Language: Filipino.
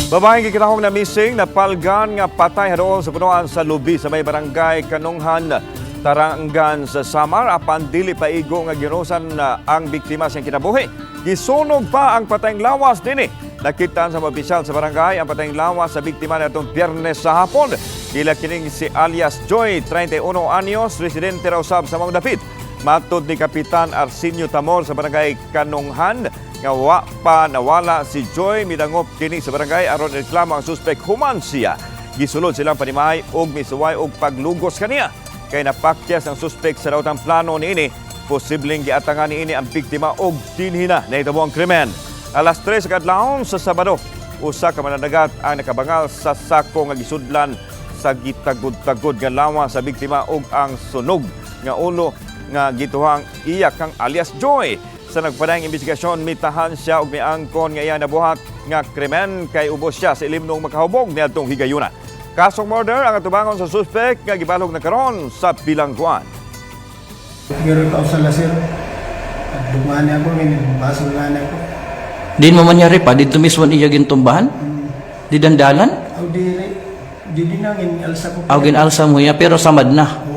Babaeng gikinahong na missing na palgan nga patay haroon sa punuan sa lubi sa may barangay Kanunghan, Tarangan sa Samar. Apan dili paigo nga ginusan ang biktima siyang kinabuhi. Gisunog pa ang patayng lawas dinhi. Nakita sa mga opisyal sa barangay ang patayng lawas sa biktima natong Biyernes sa hapon. Kila kining si alias Joy, 31 anyos, residente raw sab sa mga dapit. Matod ni Kapitan Arsenio Tamor sa barangay Kanunghan nga wa pa nawala si Joy, midangop kini sa barangay aron reklamo ang suspek human siya. Gisulod silang panimahay og misuway og paglugos kaniya. Kay napakyas ang suspek sa rautang plano niini, posibleng giatangan niini ang biktima og dinhina na hitabo ang krimen. Alas 3 sa kadlawon sa Sabado, usa ka mananagat ang nakabangal sa sako nga gisudlan sa gitagod-tagod nga lawas sa biktima og ang sunog nga ulo nga gituhang iya kang alias Joy. Sa nagpadayang investigasyon, mitahan siya og miangkon nga iya nabuhat nga krimen kay ubos siya sa ilimnong makahubog niadtong higayuna. Kasong murder ang atubangon sa suspek nga gibalog na karon sa bilangguan. Giro ka sa laser. At dumaan ako, basol na ako. Din mo manyari pa, dito mismo niya gintumbahan? Di dandalan? Di nangin alsa ko. Aw ginalsa mo ya, pero samad na.